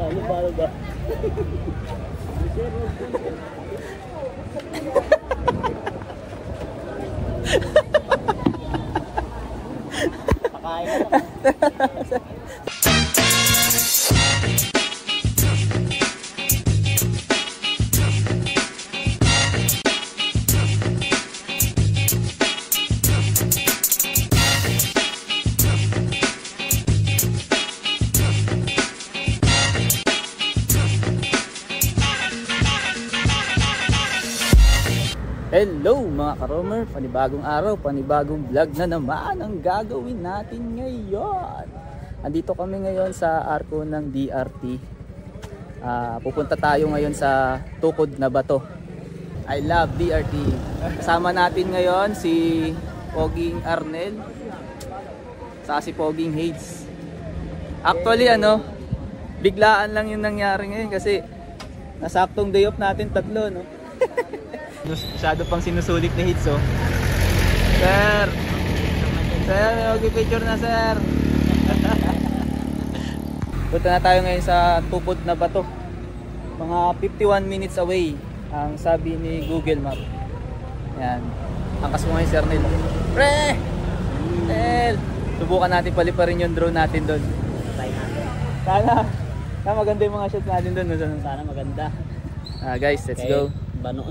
Ano ba? Pakain na lang. Hello mga ka-roamer, panibagong araw, panibagong vlog na naman ang gagawin natin ngayon. Andito kami ngayon sa arko ng DRT. Pupunta tayo ngayon sa Tukod na Bato. I love DRT. Kasama natin ngayon si Poging Arnel, saka si Poging Hades. Actually biglaan lang yung nangyari ngayon kasi nasaktong day off natin tatlo, no? Masyado pang sinusulit ni Hits, oh. Sir! Sir, mag-picture na, sir! Punta na tayo ngayon sa Tukod na Bato. Mga 51 minutes away ang sabi ni Google Map. Yan. Angkas mo ngayon, Sir Nel. Pre! Nel! Subukan natin paliparin yung drone natin doon. Sana maganda yung mga shots natin doon. Sana maganda. Guys, let's go. Bano.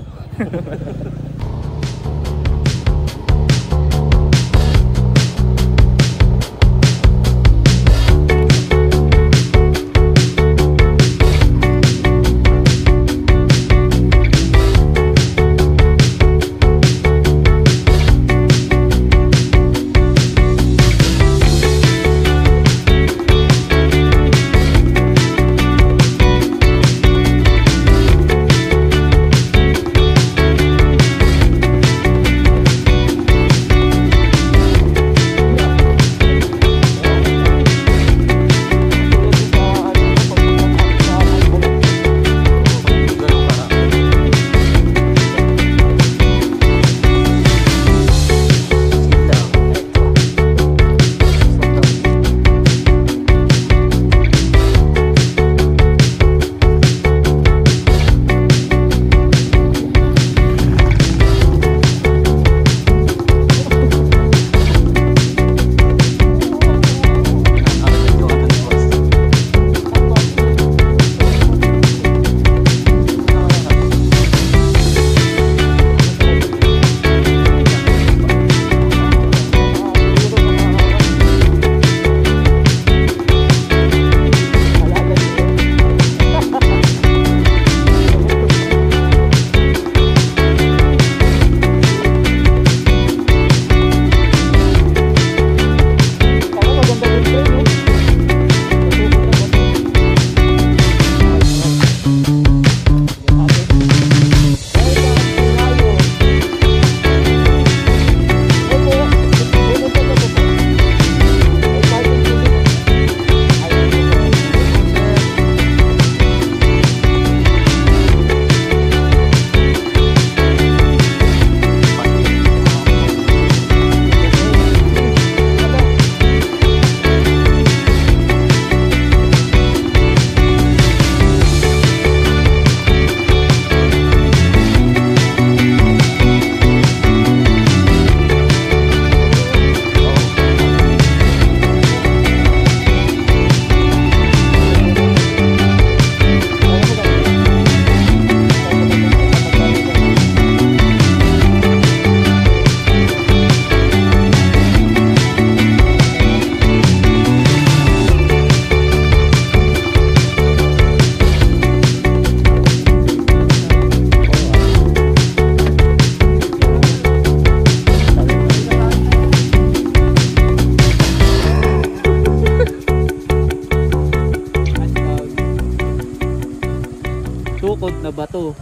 Tukod na Bato.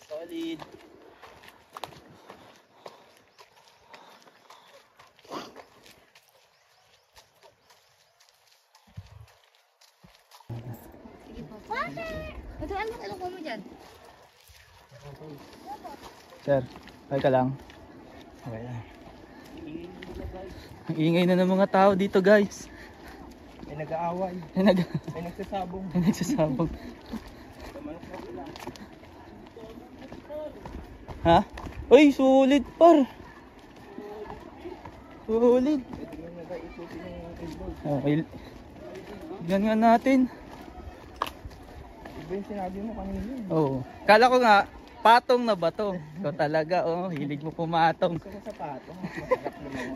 Solid. Ito, ano ko mo dyan? Sir, okay ka lang? Okay lang. Ang ingay na ng mga tao dito guys. May nag-aaway. May nagsasabong. May nagsasabong. Ha? Uy, sulit par. Sulit. Okay. Tignan nga natin. Iba yung sinabi mo kanina. Oo. Kala ko nga, patong na ba to? Ikaw talaga, oh, hilig mo pumatong. Gusto ko sa patong. Masarap naman.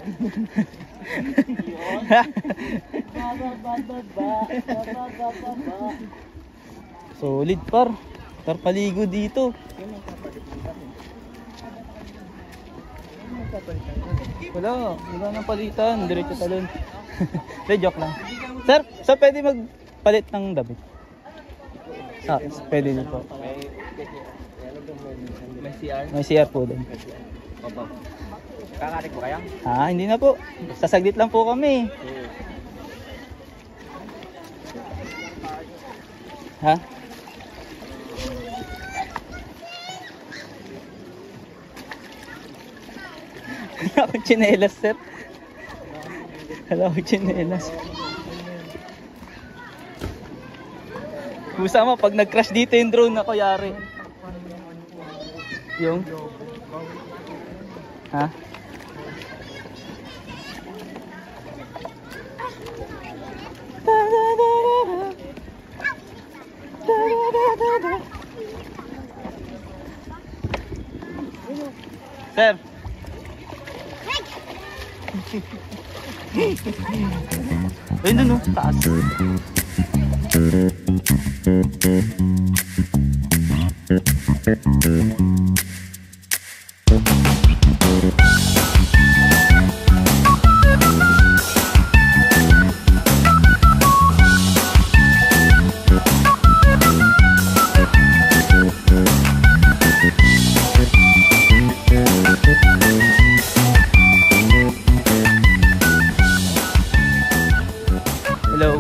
Solid par. Tarpaligo dito. Wala nang palitan. Diretso talon. De, joke lang. Sir, pwede magpalit ng damit? Pwede din po. May CR. May CR po doon. Opo. Kakarik ko kaya? Hindi na po. Sasaglit lang po kami. Ha? Wala akong tsinelas, sir. Wala akong tsinelas. Kusa mo, pag nag-crash dito yung drone ako, yari. Yung? Ha? Sir. Ayun dun, oh, taas. Hello.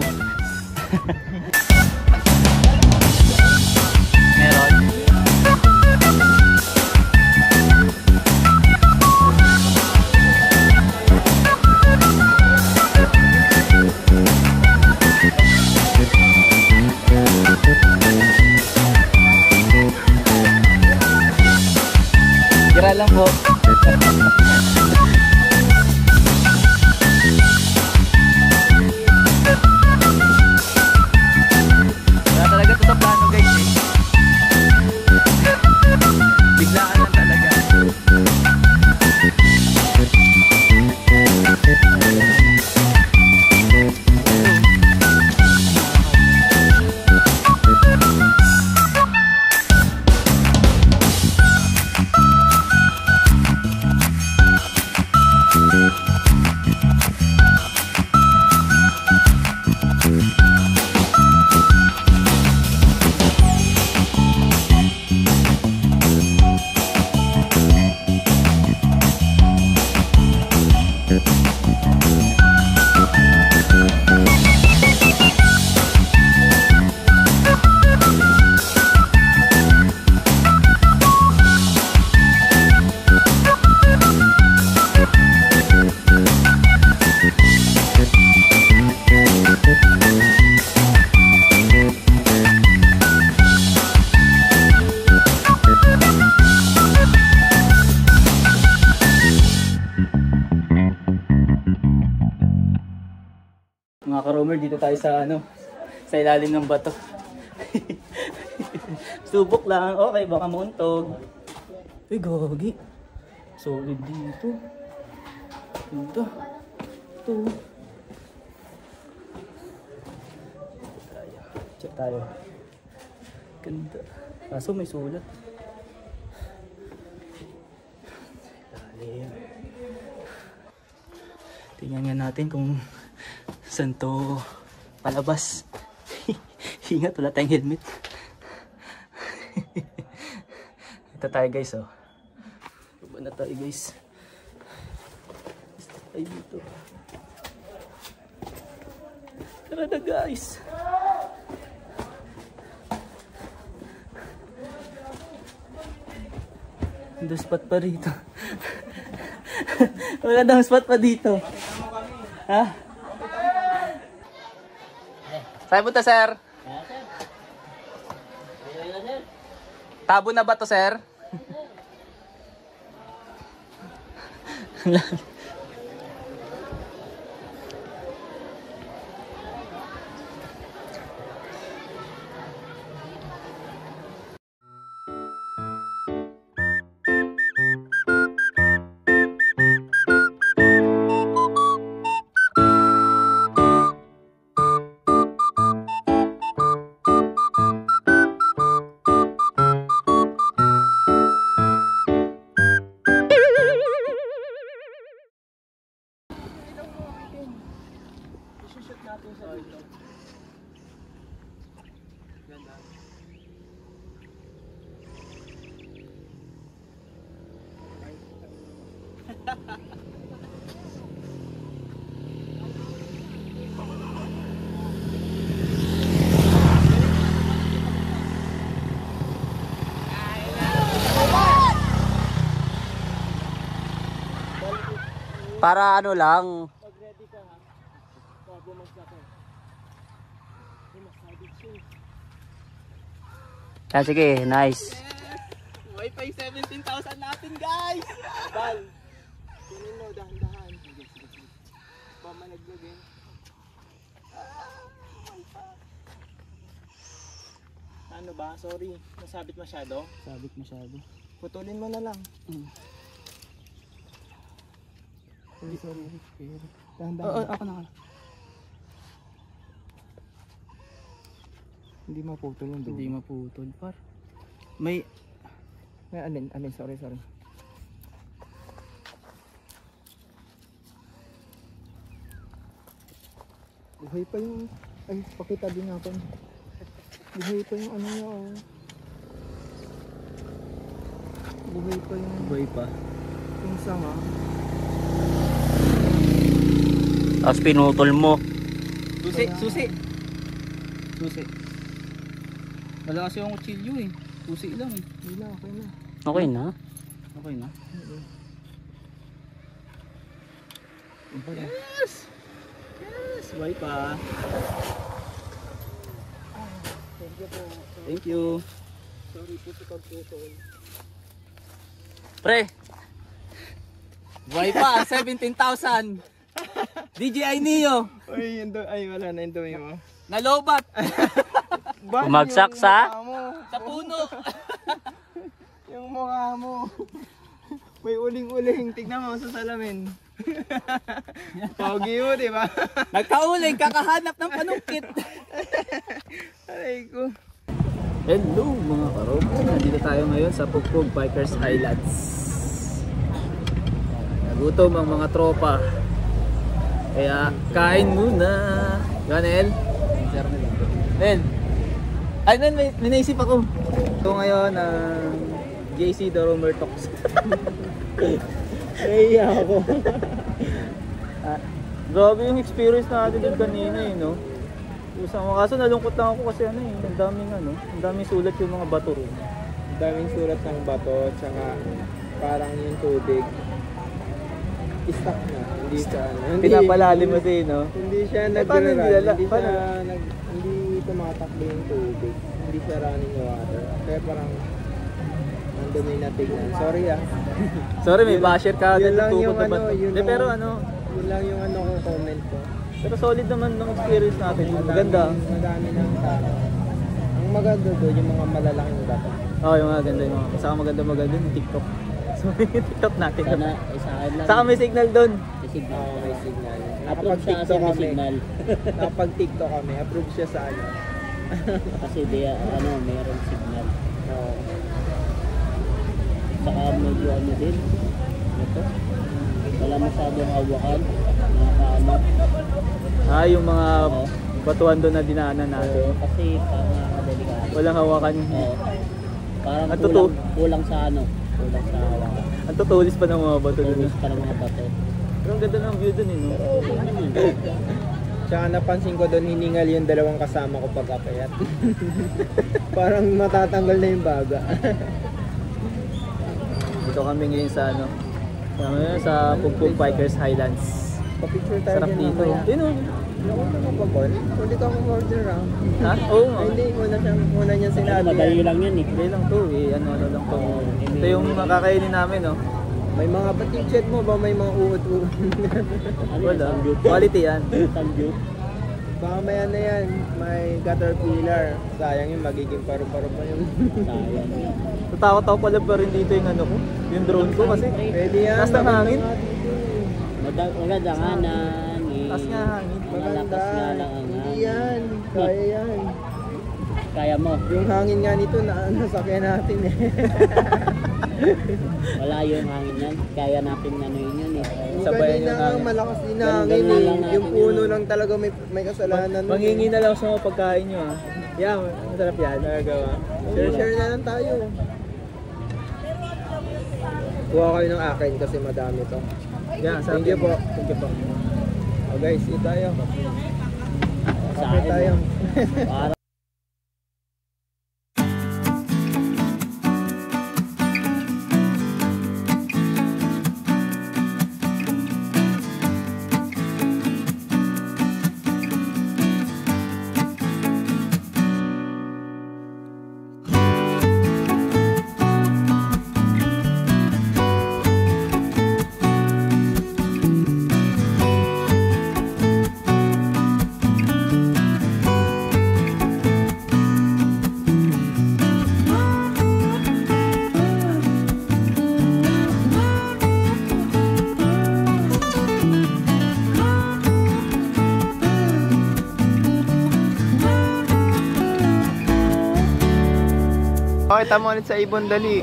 Meron. Gira lang po. Biglaan lang talaga. Mga ka-roamer, dito tayo sa sa ilalim ng bato. Subok lang. Okay, baka muuntog. Uy, gagi. Solid dito. Ito. Ito. Check tayo. Ganda. Kaso may sulat. Ilalim. Tingnan nga natin kung saan to palabas. Ingat, wala tayong helmet. Ito tayo guys, oh. Baba na tayo guys. Ay dito. Tara na guys. Ang spot pa rito. Magandang spot pa dito. Ha? Saan punta, sir? Tabo na ba to, sir? Para ano lang. Mag-ready ka ha. Bumagsak ka. Masabit siya. Yan, sige, nice. Wi-Fi 17,000 natin, guys! Bal, kunin mo, dahan-dahan. Sige. Pamanaglag eh. Ano ba? Sorry. Nasabit masyado? Sabit masyado. Putulin mo na lang. Sorry. Dahan-dahan. Ako na. Hindi maputol yung dulo. Hindi maputol, par. May Alin, sorry. Buhay pa yung... Ay, pakita din natin. Buhay pa yung ano niya, oh. Buhay pa yung... buhay pa. Yung sanga. Tapos pinutol mo. Susi. Wala kasi yung kutsilyo eh. Susi lang eh. Hindi na, okay na. Okay na? Okay na. Yes! Buhay pa. Thank you po. Thank you. Sorry po sa pagputol. Pre! Buhay pa! 17,000! DJI Neo! Uy, ay wala na yung dumi mo. Nalobat! Bumagsak sa? Sa puno! Yung mukha mo. May uling-uling. Tignan mo sa salamin. Pogi mo, di ba? Nagkauling, kakahanap ng panungkit! Aray ko. Hello mga karob! Nandito tayo ngayon sa Pugpug Bikers Highlands. Nagutom ang mga tropa. Kaya kain muna. Ganel? Nel? Ay, Nel, may naisip ako. Ito ngayon ang JC The Romer Talks. Naiya ako. Grabe yung experience natin doon kanina eh, no? Usang kaso nalungkot lang ako kasi ang daming sulat yung mga bato rin. Daming sulat ng bato, tsaka parang yung tubig. Stuck na. Hindi siya, Pinapalalim mo din, no? Hindi siya paano hindi lala? hindi tumatakbo yung tubig. Hindi siya running water. Kaya parang nandumi na tignan. Sorry ah. Sorry, may basher ka agad yun lang ng yung tubod na ano, bato. yun Hindi, lang- pero ano, Yun lang yung ano ko comment ko. pero solid naman ng experience natin. Maganda. Madami ng tao. Ang maganda doon yung mga malalaking bato. Oo, yung mga ganda yung mga. Saka maganda yung TikTok. So, yung TikTok natin. Sana isa lang. Saka may signal doon. May signal. Oo, may signal. Approve siya kasi may signal. Nakapag-TikTok kami. Approve siya sa ano. Kasi di ano, mayroong signal. Oo. Saka medyo ano din. Ito. Wala masyadong hawakan. Nakakaano. Yung mga batuan doon na dinaanan natin. Kasi parang delikado. Walang hawakan. Oo. Parang Ang totoo. kulang sa ano. Kulang sa hawakan. Ang tutulis pa ng mga bato doon. Tulis pa ng mga bato. Pero ang ganda ng view doon eh, no? Tsaka napansin ko doon hiningal yung dalawang kasama ko pag-akyat. Parang matatanggal na yung baga. Dito kami ngayon sa Tama yun, sa Pugpug Bikers Highlands. Pa-picture tayo Sarap dyan dito. mamaya. Yun o. Ako na mapapon. Pwede ka mag-order ah. Ha? Oo. Ay, hindi, una niya sinabi. Madali lang yan eh. Hindi lang to eh. Ano lang to. Ito yung makakainin namin no. May mga batik-chat mo ba? May mga uod-uod. Ano Wala. yan? Samgyup? Quality yan. Samgyup? Baka may ano yan, may caterpillar. Sayang yung magiging paru-paro pa yung... Sayang. Tatakot ako pala pa rin dito yung ano ko. Yung drone ko kasi. Pwede yan. Taas ng hangin. Maganda nga na Taas nga hangin. malakas nga lang ang Hindi hangin. yan. Kaya yan. Kaya mo. Yung hangin nga nito na nasakyan natin eh. Wala yung hangin yan. Kaya natin ano yun eh. Yung Sabayan kanina yung nga hangin. malakas din na Ganun hangin lang eh. natin Yung puno yun. lang talaga may kasalanan. nun. Mangingi na lang sa mga pagkain nyo ha. Yeah, masarap yan. Nagagawa. Share na lang tayo. Kuha kayo ng akin kasi madami to. Yan, sarap Thank you yan. po. Thank you po. Oh guys, eat tayo. Sa Kape akin, tayo. para Okay, tama ulit sa ibon, dali.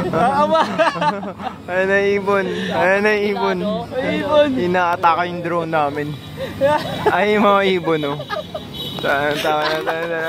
Nakakawa! Ayan na ibon. Ayan na ibon. Ibon! Inaataka yung drone namin. Ay, yung mga ibon, oh. Tawa na.